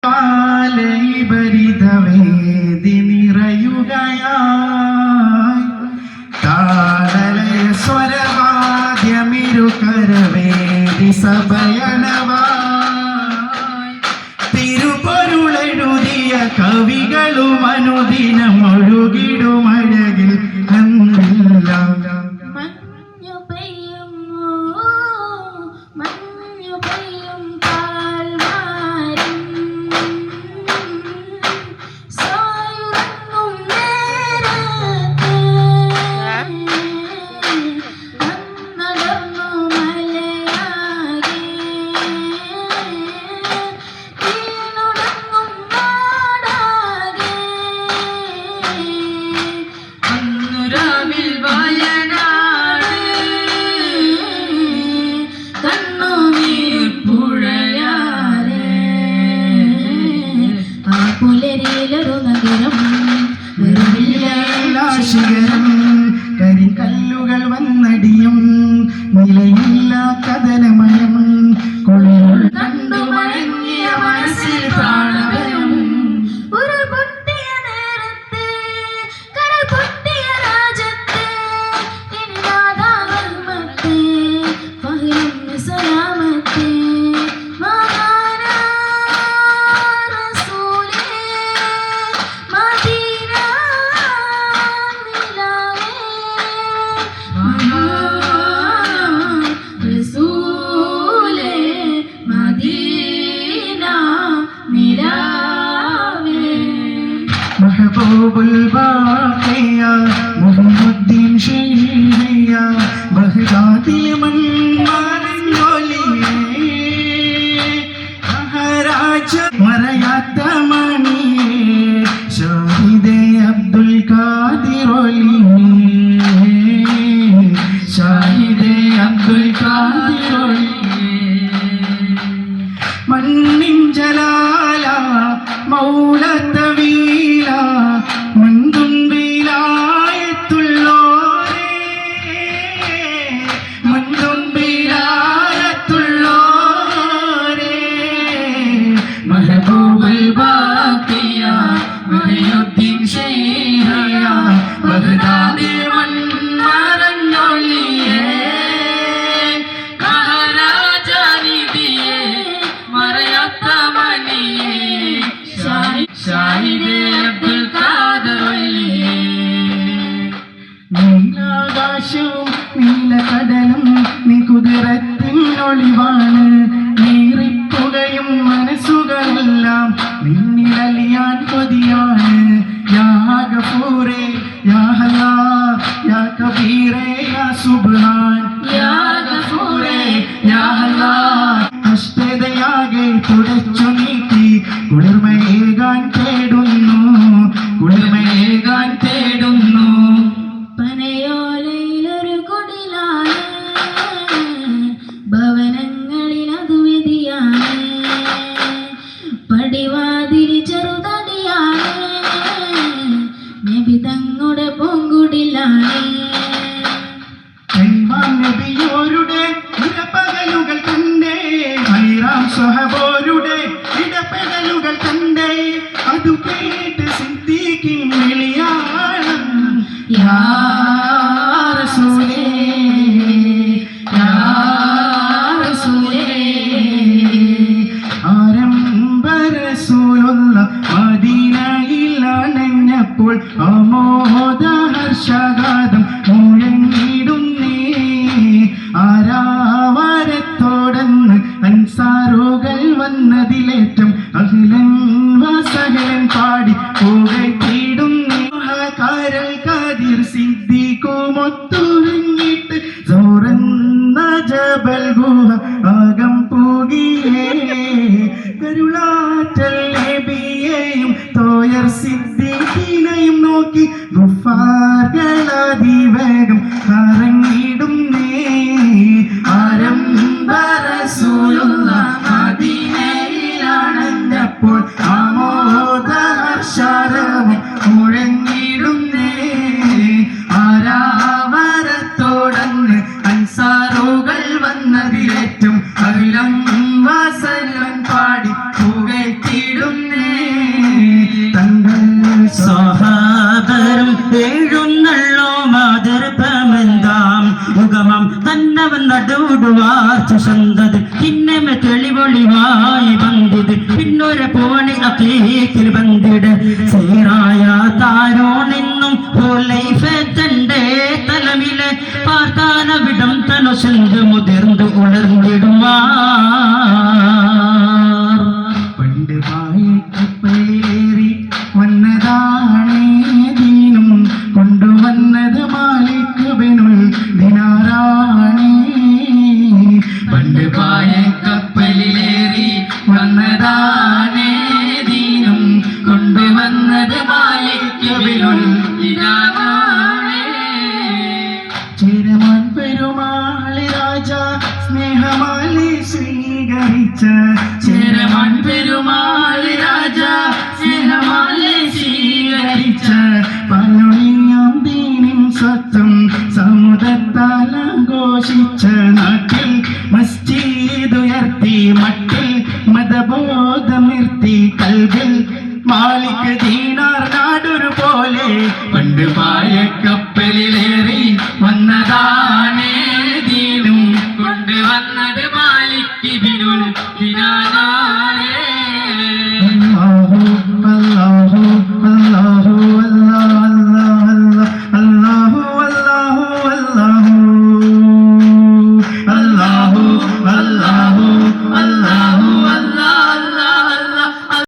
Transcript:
പാലൈബരിതവേദി നിറയുകയായി താളലയ സ്വരവാദ്യമിരുകരവേദി സഭയണവായി തിരുപൊരുളെഴുതിയ കവികളും അനുദിനം ഒഴുകിടുമഴകിൽ കരിക്കല്ലുകൾ വന്നടിയും നിലയില്ല കഥനമയം കൊള്ളുകൾ കണ്ടു മടങ്ങിയ മനസ്സിൽ പ്രാണവരും ഒരു പൊട്ടിയ നേരത്തെ കരൾ പൊട്ടിയ രാജത്തെ ഇനിതാതാമത്തെ ഫഹ്ലും സലാമത്തെ महबूबुल बाक़िया मुहम्मदीन शहीया बगदादिल मन्नारियोलिये महाराज मरयात मणिये शाहिदे अब्दुल कादिर ओलिये शाहिदे अब्दुल कादिर ओलिये मन्निन जलाला मौला നീലാകാശവും നീലകടലും നീ കുതിരത്തിനൊളിവാണ് നീറിപ്പുകയും മനസ്സുകളെല്ലാം നിന്നിലലിയാൻ കൊതിയാണ് യാ ഗഫൂറേ യാ ഹല്ലാ യാ കബീറേ യാ സുബ്ഹാൻ യാ ഗഫൂറേ യാ ഹല്ലാ അഷ്ഠതയാകെ തുടച്ചു നീക്കി കുളിർമയേകാൻ തേടുന്നു കുളിർമയേകാൻ തേടുന്നു പനയോലയിലൊരു കുടിലാണ് ഭവനങ്ങളിൽ അത് വിധിയാണ് പടിവാതിരി ചെറുതടിയാണ് നബി തങ്ങളുടെ പൂങ്കുടിലാണ് നബിയോരുടെ ഇടപെടലുകൾ കണ്ടേ ഹൈറാം സ്വഹബോരുടെ ഇടപെടലുകൾ കണ്ടേ അതു കേട്ട് സിദ്ദീഖിൻ വിളിയാണ് യാ റസൂലേ യാ റസൂലേ ആരംഭ റസൂലുള്ള മദീനയിൽ അണഞ്ഞപ്പോൾ അമോദ ഹർഷഗാതം മുഴങ്ങിടുന്നേ ആരാവരത്തോടെന്ന് അൻസാറുകൾ വന്നതിലേറ്റം അഖിലൻ വസഹലൻ പാടി പുകഴ്ത്തിടുന്നേ കരൽ കാദിർ സിദ്ദീഖുമൊത്തുറിഞ്ഞിട്ട് സൗറന്ന ജബൽ ഗുഹ ആകം പൂകിയേ കരുളാറ്റൽ നബിയെയും തോയർ സിദ്ദീഖിനെയും നോക്കി ഗുഫാർകളാതിവേഗം കറങ്ങിടുന്നേ ആരംഭ റസൂലുള്ള മദീനയിലാണെന്നപ്പോൾ ആമോദ ഹർഷാരവം മുഴങ്ങിടുന്നേ ആരാവരത്തോടന്ന് അൻസാറുകൾ വന്നതിലേറ്റം അഖിലം വസല്ലം പാടി പുകഴ്ത്തിടും നീടുന്നേ തങ്ങൾ സഹാബരും എഴുന്നള്ളോ മാതൃപമെന്താം മുഖമം തന്നവൻ നടുവിടുവാർച്ച സന്തത് പിന്നമെ തെളിവൊളിവായി വന്നത് പിന്നൊരു പോണി അക്കീക്കിൽ വന്നിട് സീറായ താരോ നിന്നും ഹുലൈഫത്തന്റെ തലമിലെ പാർത്താനവിടം തനുസെന്ത് മുതിർന്ന് ഉണർന്നിടുവാർ പണ്ട് പായക്കപ്പലിലേറി വന്നതാണേ ദീനും കൊണ്ടുവന്നത് മാലിക് ബിനുൽ ദിനാറാണേ പണ്ട് പായക്കപ്പലിലേറി വന്നതാണേ ദീനും കൊണ്ടുവന്നത് മാലിക് ബിനുൽ ദിനാറാണേ ചേരമാൻ പെരുമാളി രാജ സ്നേഹമാലി സ്വീകരിച്ച ചേരമാൻ പെരുമാളി രാജ സ്നേഹമാലി സ്വീകരിച്ച പലൊളിയാം ദീനിൻ സ്വത്വം സമുദത്താൽ ആഘോഷിച്ച നാട്ടിൽ മസ്ജിദ് ഉയർത്തി മട്ടിൽ മതബോധമിർത്തി കൽവിൽ മാലിക് ദീനാർ നാടൊരു പോലെ പണ്ട് പായക്കപ്പലിലെ